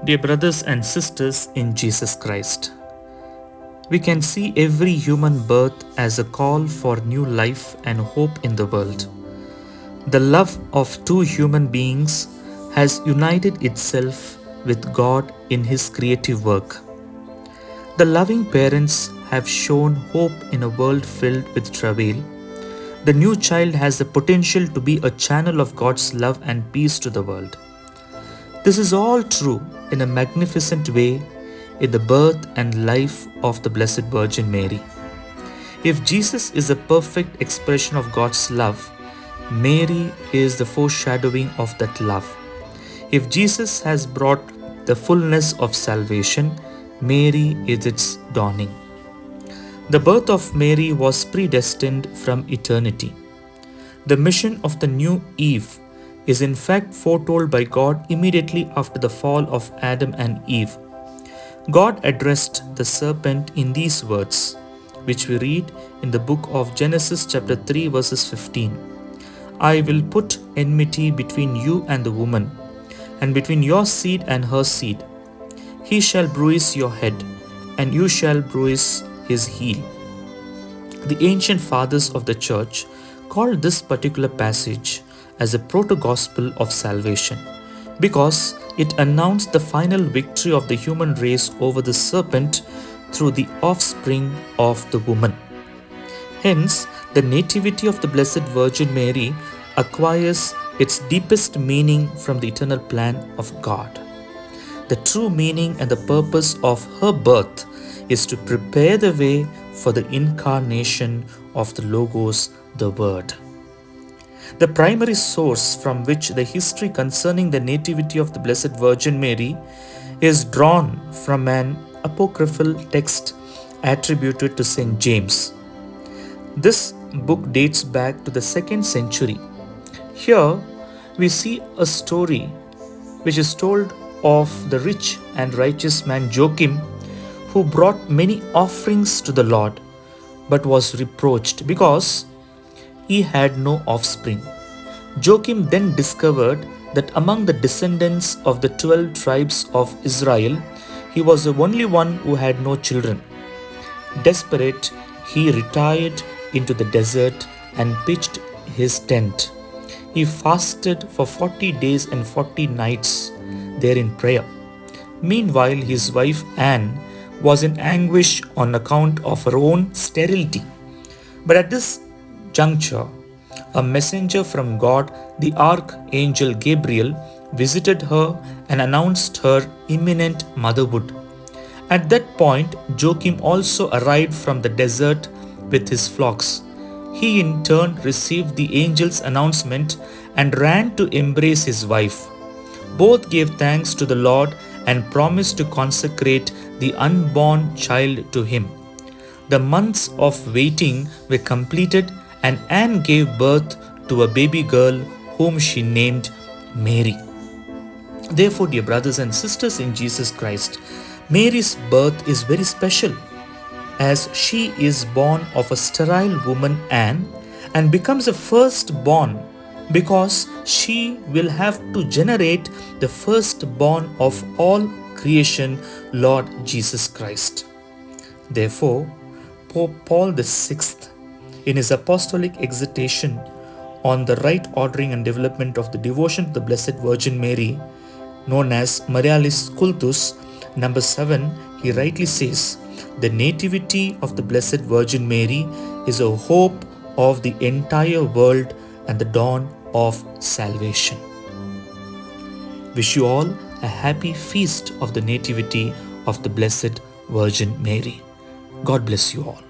Dear brothers and sisters in Jesus Christ, we can see every human birth as a call for new life and hope in the world. The love of two human beings has united itself with God in His creative work. The loving parents have shown hope in a world filled with travail. The new child has the potential to be a channel of God's love and peace to the world. This is all true in a magnificent way in the birth and life of the Blessed Virgin Mary. If Jesus is a perfect expression of God's love, Mary is the foreshadowing of that love. If Jesus has brought the fullness of salvation, Mary is its dawning. The birth of Mary was predestined from eternity. The mission of the new Eve is in fact foretold by God immediately after the fall of Adam and Eve. God addressed the serpent in these words, which we read in the book of Genesis chapter 3 verses 15. I will put enmity between you and the woman, and between your seed and her seed. He shall bruise your head, and you shall bruise his heel. The ancient fathers of the church called this particular passage as a proto-gospel of salvation, because it announced the final victory of the human race over the serpent through the offspring of the woman. Hence, the nativity of the Blessed Virgin Mary acquires its deepest meaning from the eternal plan of God. The true meaning and the purpose of her birth is to prepare the way for the incarnation of the Logos, the Word. The primary source from which the history concerning the nativity of the Blessed Virgin Mary is drawn from an apocryphal text attributed to St. James. This book dates back to the 2nd century. Here we see a story which is told of the rich and righteous man Joachim, who brought many offerings to the Lord but was reproached because he had no offspring. Joachim then discovered that among the descendants of the 12 tribes of Israel, he was the only one who had no children. Desperate, he retired into the desert and pitched his tent. He fasted for 40 days and 40 nights there in prayer. Meanwhile, his wife Anne was in anguish on account of her own sterility. But at this juncture, a messenger from God, the Archangel Gabriel, visited her and announced her imminent motherhood. At that point, Joachim also arrived from the desert with his flocks. He in turn received the angel's announcement and ran to embrace his wife. Both gave thanks to the Lord and promised to consecrate the unborn child to him. The months of waiting were completed, and Anne gave birth to a baby girl whom she named Mary. Therefore, dear brothers and sisters in Jesus Christ, Mary's birth is very special, as she is born of a sterile woman, Anne, and becomes the firstborn because she will have to generate the firstborn of all creation, Lord Jesus Christ. Therefore, Pope Paul VI, in his apostolic exhortation on the right ordering and development of the devotion to the Blessed Virgin Mary, known as Marialis Cultus, number 7, he rightly says, the nativity of the Blessed Virgin Mary is a hope of the entire world and the dawn of salvation. Wish you all a happy feast of the Nativity of the Blessed Virgin Mary. God bless you all.